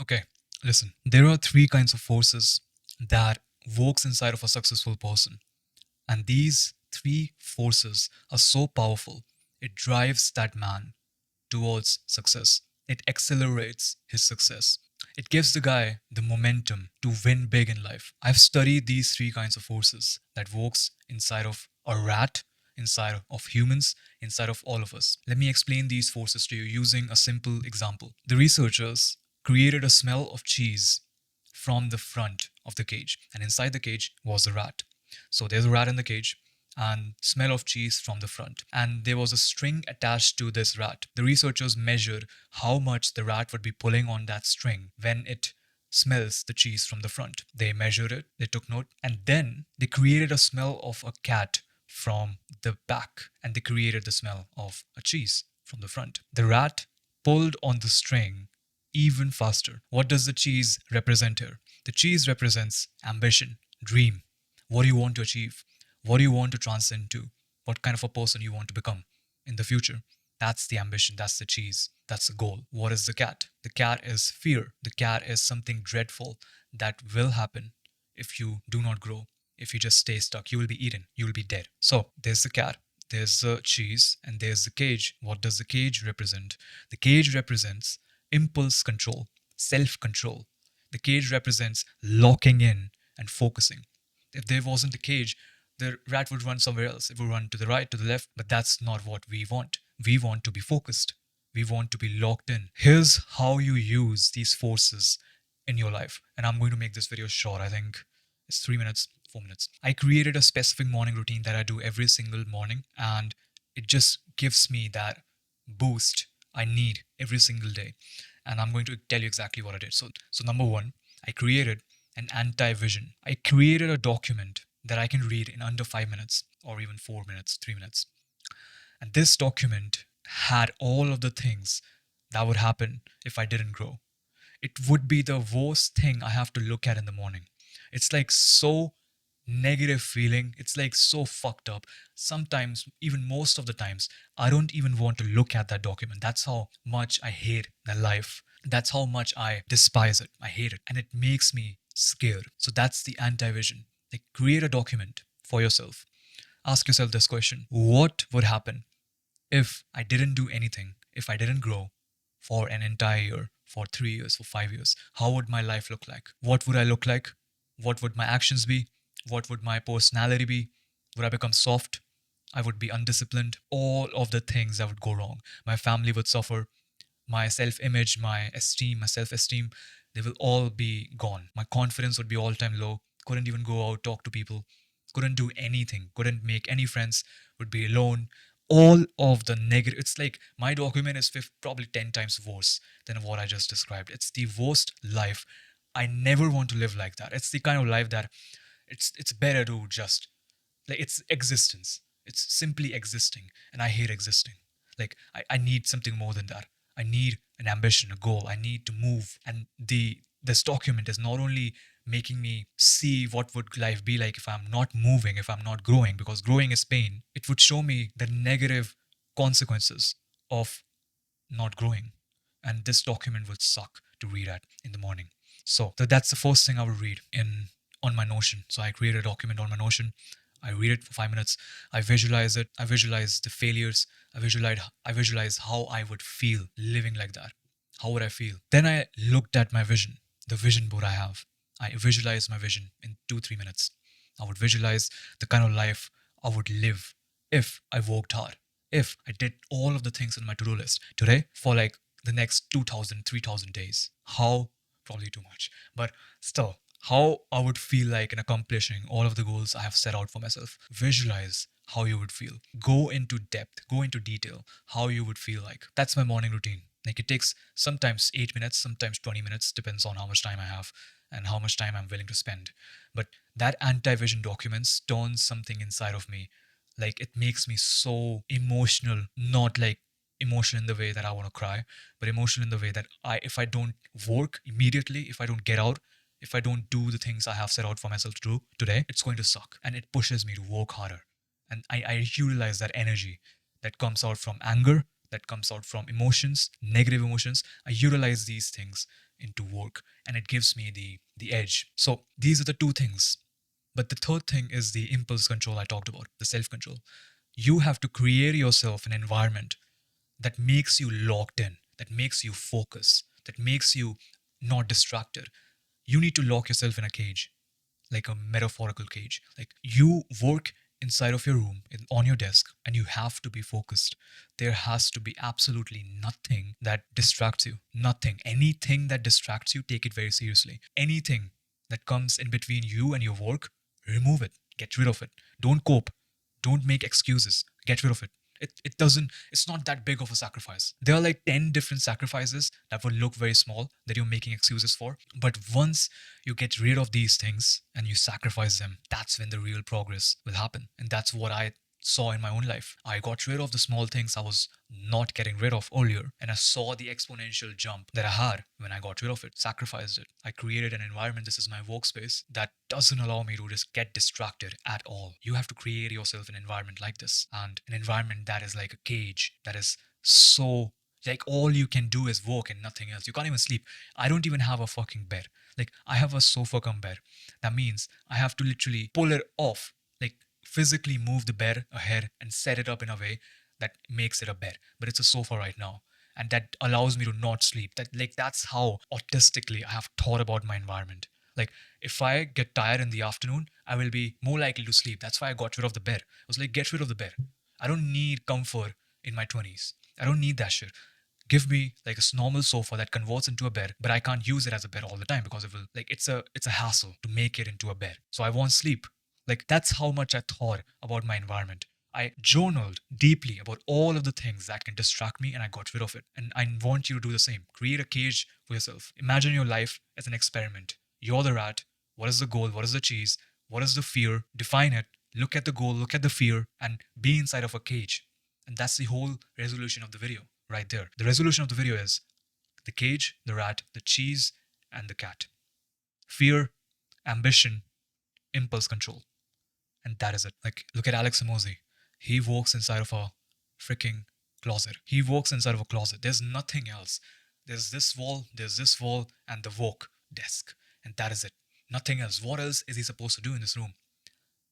Okay, listen. There are three kinds of forces that works inside of a successful person. And these three forces are so powerful. It drives that man towards success. It accelerates his success. It gives the guy the momentum to win big in life. I've studied these three kinds of forces that works inside of a rat, inside of humans, inside of all of us. Let me explain these forces to you using a simple example. The researchers created a smell of cheese from the front of the cage, and inside the cage was a rat. So there's a rat in the cage and smell of cheese from the front. And there was a string attached to this rat. The researchers measured how much the rat would be pulling on that string when it smells the cheese from the front. They measured it, they took note, and then they created a smell of a cat from the back, and they created the smell of a cheese from the front. The rat pulled on the string even faster. What does the cheese represent here? The cheese represents ambition, dream. What do you want to achieve? What do you want to transcend to? What kind of a person you want to become in the future? That's the ambition, that's the cheese, that's the goal. What is the cat? The cat is fear. The cat is something dreadful that will happen if you do not grow. If you just stay stuck, you will be eaten, you will be dead. So there's the cat, there's the cheese, and there's the cage. What does the cage represent? The cage represents impulse control, self control. The cage represents locking in and focusing. If there wasn't a cage, the rat would run somewhere else. It would run to the right, to the left, but that's not what we want. We want to be focused. We want to be locked in. Here's how you use these forces in your life. And I'm going to make this video short. I think it's 3 minutes, 4 minutes. I created a specific morning routine that I do every single morning, and it just gives me that boost I need every single day. And I'm going to tell you exactly what I did. So number one, I created an anti-vision. I created a document that I can read in under 5 minutes or even 4 minutes, 3 minutes. And this document had all of the things that would happen if I didn't grow. It would be the worst thing I have to look at in the morning. It's like so negative feeling. It's like so fucked up. Sometimes, even most of the times, I don't even want to look at that document. That's how much I hate that life. That's how much I despise it. I hate it. And it makes me scared. So that's the anti vision. Like, create a document for yourself. Ask yourself this question: what would happen if I didn't do anything, if I didn't grow for an entire year, for 3 years, for 5 years? How would my life look like? What would I look like? What would my actions be? What would my personality be? Would I become soft? I would be undisciplined. All of the things that would go wrong. My family would suffer. My self image, my esteem, my self esteem, they will all be gone. My confidence would be all time low. Couldn't even go out, talk to people. Couldn't do anything. Couldn't make any friends. Would be alone. All of the negative. It's like my document is probably 10 times worse than what I just described. It's the worst life. I never want to live like that. It's the kind of life that it's better to just, like, it's existence. It's simply existing, and I hate existing. Like, I need something more than that. I need an ambition, a goal. I need to move. And this document is not only making me see what would life be like if I'm not moving, if I'm not growing, because growing is pain. It would show me the negative consequences of not growing. And this document would suck to read at in the morning. So that's the first thing I would read in on my Notion. So I create a document on my Notion. I read it for 5 minutes. I visualize it. I visualize the failures. I visualize how I would feel living like that. How would I feel? Then I looked at my vision, the vision board I have. I visualized my vision in 2, 3 minutes. I would visualize the kind of life I would live if I worked hard, if I did all of the things on my to-do list today for like the next 2,000, 3,000 days. How? Probably too much. But still, how I would feel like in accomplishing all of the goals I have set out for myself. Visualize how you would feel. Go into depth, go into detail, how you would feel like. That's my morning routine. Like, it takes sometimes 8 minutes, sometimes 20 minutes, depends on how much time I have and how much time I'm willing to spend. But that anti vision documents turns something inside of me. Like, it makes me so emotional, not like emotion in the way that I want to cry, but emotion in the way that if I don't work immediately, if I don't get out, if I don't do the things I have set out for myself to do today, it's going to suck. And it pushes me to work harder. And I utilize that energy that comes out from anger, that comes out from emotions, negative emotions. I utilize these things into work, and it gives me the edge. So these are the two things. But the third thing is the impulse control I talked about, the self control. You have to create yourself an environment that makes you locked in, that makes you focus, that makes you not distracted. You need to lock yourself in a cage, like a metaphorical cage. Like you work inside of your room on your desk and you have to be focused. There has to be absolutely nothing that distracts you. Nothing. Anything that distracts you, take it very seriously. Anything that comes in between you and your work, remove it. Get rid of it. Don't cope. Don't make excuses. Get rid of it. It doesn't, it's not that big of a sacrifice. There are like 10 different sacrifices that would look very small that you're making excuses for. But once you get rid of these things and you sacrifice them, that's when the real progress will happen. And that's what I saw in my own life. I got rid of the small things I was not getting rid of earlier, and I saw the exponential jump that I had when I got rid of it, sacrificed it. I created an environment, this is my workspace, that doesn't allow me to just get distracted at all. You have to create yourself an environment like this, and an environment that is like a cage, that is so like all you can do is work and nothing else. You can't even sleep. I don't even have a fucking bed. Like I have a sofa come bed. That means I have to literally pull it off, like physically move the bed ahead and set it up in a way that makes it a bed. But it's a sofa right now. And that allows me to not sleep. That like that's how autistically I have thought about my environment. Like if I get tired in the afternoon, I will be more likely to sleep. That's why I got rid of the bed. I was like, get rid of the bed. I don't need comfort in my 20s. I don't need that shit. Give me like a normal sofa that converts into a bed, but I can't use it as a bed all the time because it will like it's a hassle to make it into a bed. So I want sleep. Like that's how much I thought about my environment. I journaled deeply about all of the things that can distract me and I got rid of it. And I want you to do the same. Create a cage for yourself. Imagine your life as an experiment. You're the rat. What is the goal? What is the cheese? What is the fear? Define it. Look at the goal, look at the fear, and be inside of a cage. And that's the whole resolution of the video right there. The resolution of the video is the cage, the rat, the cheese, and the cat. Fear, ambition, impulse control. And that is it. Like, look at Alex Hormozi. He walks inside of a freaking closet. He walks inside of a closet. There's nothing else. There's this wall, and the work desk. And that is it. Nothing else. What else is he supposed to do in this room?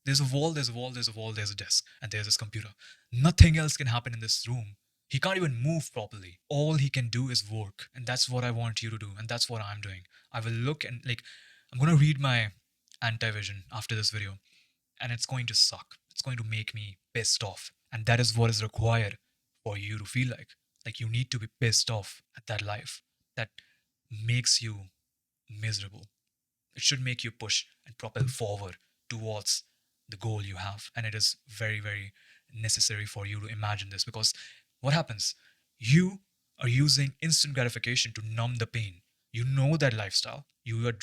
There's a wall, there's a wall, there's a wall, there's a desk, and there's this computer. Nothing else can happen in this room. He can't even move properly. All he can do is work. And that's what I want you to do. And that's what I'm doing. I will look and like, I'm going to read my anti-vision after this video. And it's going to suck. It's going to make me pissed off. And that is what is required for you to feel like. Like you need to be pissed off at that life that makes you miserable. It should make you push and propel forward towards the goal you have. And it is very, very necessary for you to imagine this because what happens? You are using instant gratification to numb the pain. You know that lifestyle. You're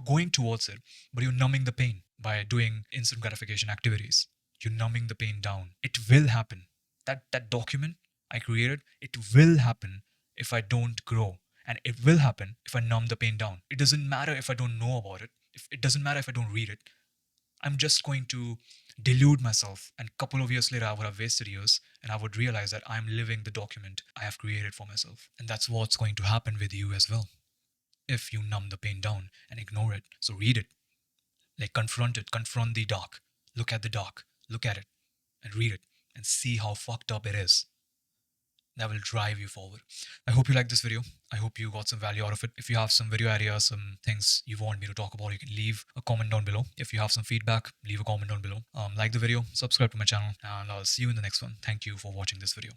going towards it, but you're numbing the pain by doing instant gratification activities. You're numbing the pain down. It will happen. That document I created, it will happen if I don't grow. And it will happen if I numb the pain down. It doesn't matter if I don't know about it. It doesn't matter if I don't read it. I'm just going to delude myself. And a couple of years later, I would have wasted years and I would realize that I'm living the document I have created for myself. And that's what's going to happen with you as well. If you numb the pain down and ignore it. So read it. Like confront it. Confront the dark. Look at the dark. Look at it and read it and see how fucked up it is. That will drive you forward. I hope you like this video. I hope you got some value out of it. If you have some video ideas, some things you want me to talk about, you can leave a comment down below. If you have some feedback, leave a comment down below. Like the video, subscribe to my channel, and I'll see you in the next one. Thank you for watching this video.